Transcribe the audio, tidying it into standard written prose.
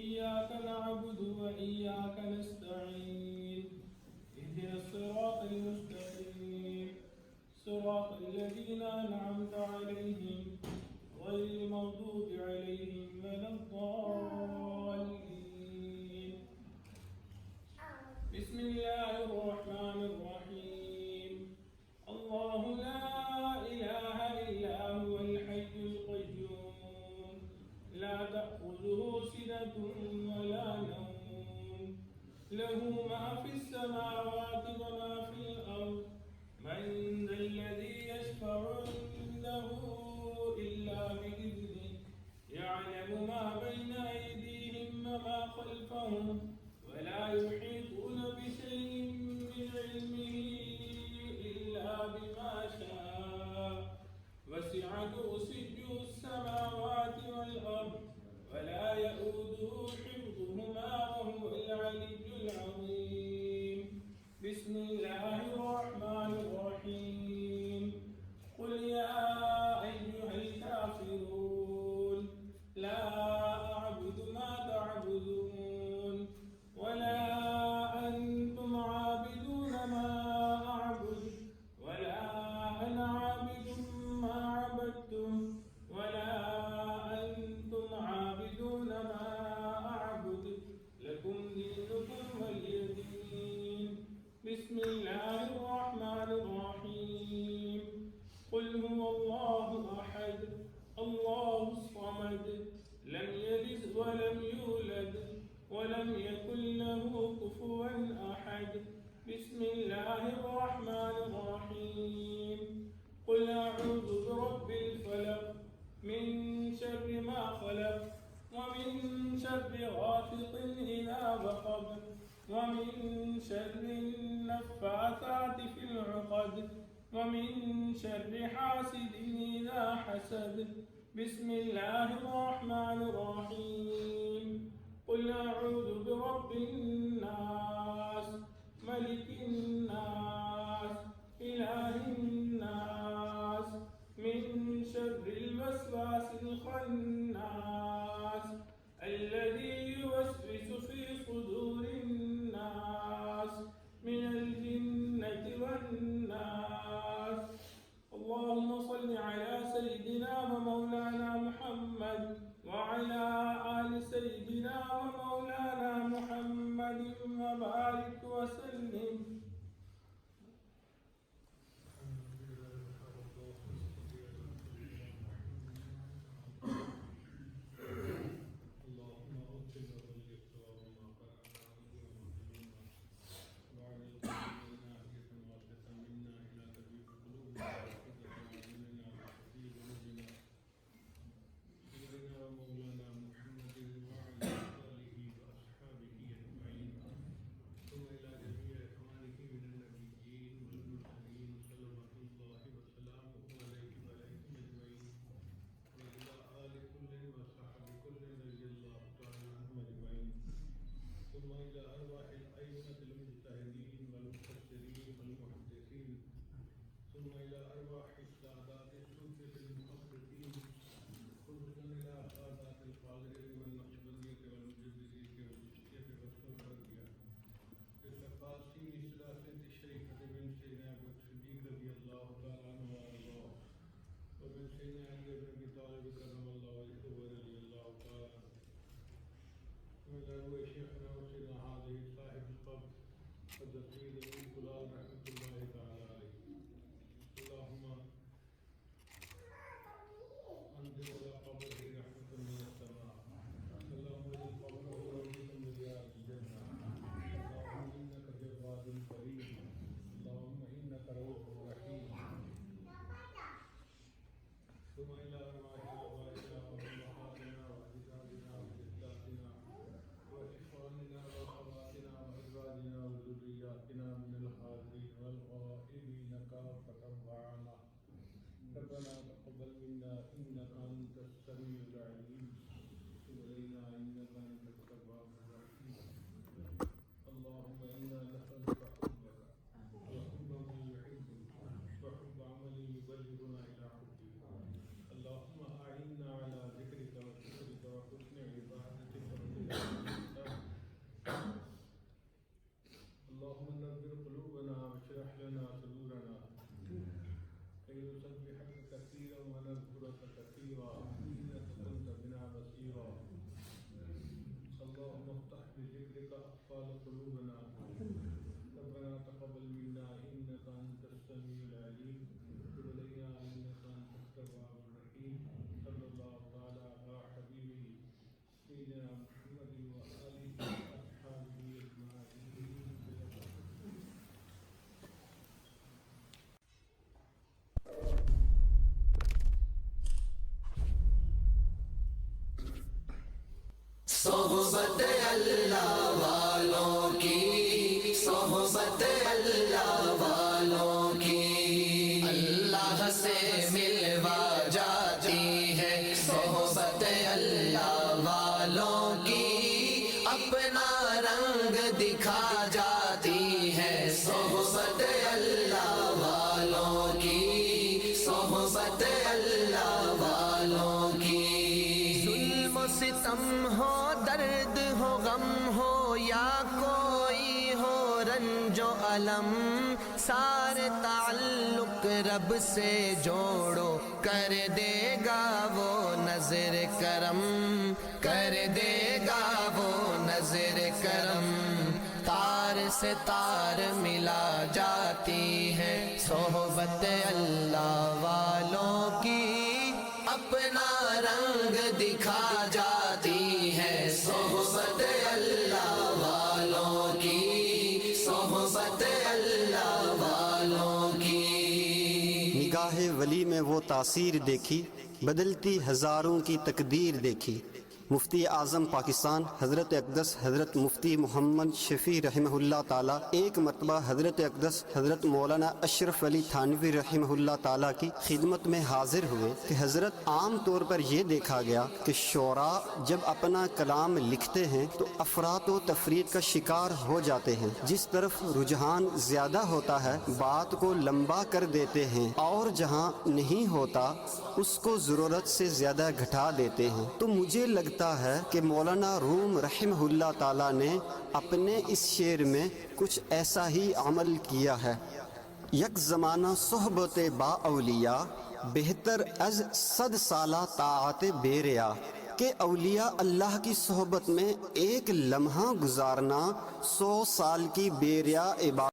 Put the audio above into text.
إياك نعبد وإياك نستعين اهدنا الصراط المستقيم صراط الذين أنعمت عليهم غير المغضوب عليهم ولا الضالين بسم الله الرحمن الرحيم الله لا إله إلا هو الحي القيوم لا تأخذه سنة ولا نوم له ما في السماوات وما في الأرض من ذا الذي يشفع عنده إلا بإذنه يعلم ما بين أيديهم وما خلفهم ولا يحيطون بشيء من علمه إلا بما شاء وسع كرسيه السماوات والأرض ولا يؤوده حفظهما وهو العلي العظيم بسم الله الرحمن الرحيم قل يا أيها الكافرون لا أعبد ما تعبدون ولا أنتم عابدون ما أعبد ولا أنا عابد ما عبدتم ولا أنتم عابدون ما أعبد لكم دينكم ولي دين بسم الله الرحمن الرحيم قل هو الله أحد الله الصمد لم يلد ولم يولد ولم يكن له كفوا أحد بسم الله الرحمن الرحيم قل أعوذ برب الفلق من شر ما خلق ومن شر غاسق إذا وقب ومن شر النفاثات في العقد ومن شر حاسد إذا حسد بسم الله الرحمن الرحيم قل أعوذ برب الناس ملك الناس إله الناس من شر الوسواس الخناس الذي يوسوس في صدور الناس من الجنة والناس اللهم صل على سيدنا ومولانا محمد وعلى آل سيدنا ومولانا محمد وبارك وسلم حضرت سید امیر کلال رحمۃ اللہ تعالی علیہ. اللهم انزل على قبره رحمة من السماء. اللهم اجعل قبره روضة من رياض الجنة. اللهم انك جواد كريم. اللهم انك رؤوف رحيم. ثم الى ارواح ابائنا وامهاتنا واجدادنا وجداتنا واخواننا واخواتنا وازواجنا وذرياتنا من الحاضرين والغائبين كافة وعامة. ربنا تقبل منا انك انت السميع العليم وتب علينا انك انت التواب الرحيم. اللهم انا نسالك حبك وحب من يحبك وحب عمل يبلغنا الى حبك. اللهم اعنا على ذكرك وشكرك وحسن عبادتك وطاعتك. اللهم نور قلوبنا واشرح لنا صدورنا كي نسبحك كثيرا ونذكرك كثيرا انك كنت بنا بصيرا. اللهم افتح بذكرك اقفال قلوبنا. ربنا تقبل منا انك انت السميع العليم وتب علينا انك انت التواب الرحيم. صلى الله تعالى على حبيبه سيدنا محمد واله واصحابه اجمعين. صحبت اللہ والوں کی، صحبت اللہ والوں کی اللہ سے ملوا جاتی ہے. صحبت اللہ والوں کی اپنا رنگ دکھا جاتی ہے. صحبت اللہ والوں کی، صحبت اللہ والوں کی. ظلم و ستم ہو، درد ہو، غم ہو، یا کوئی ہو رنج و علم، سارے تعلق رب سے جوڑو، کر دے گا وہ نظر کرم، کر دے گا وہ نظر کرم. تار سے تار ملا جاتی ہے صحبت اللہ والوں کی، اپنا رنگ دکھا جاتی ہے. صحبت اللہ والوں کی، صحبت اللہ والوں کی. نگاہ ولی میں وہ تاثیر دیکھی، بدلتی ہزاروں کی تقدیر دیکھی. مفتی اعظم پاکستان حضرت اقدس حضرت مفتی محمد شفیع رحمہ اللہ تعالیٰ ایک مرتبہ حضرت اقدس حضرت مولانا اشرف علی تھانوی رحمہ اللہ تعالیٰ کی خدمت میں حاضر ہوئے کہ حضرت عام طور پر یہ دیکھا گیا کہ شعراء جب اپنا کلام لکھتے ہیں تو افراط و تفریط کا شکار ہو جاتے ہیں. جس طرف رجحان زیادہ ہوتا ہے بات کو لمبا کر دیتے ہیں، اور جہاں نہیں ہوتا اس کو ضرورت سے زیادہ گھٹا دیتے ہیں. تو مجھے لگتا ہے کہ مولانا روم رحمہ اللہ تعالیٰ نے اپنے اس شعر میں کچھ ایسا ہی عمل کیا ہے. یک زمانہ صحبت با اولیاء، بہتر از 100 سالہ طاعت بیریا. کہ اولیاء اللہ کی صحبت میں ایک لمحہ گزارنا 100 سال کی بیریا عبادت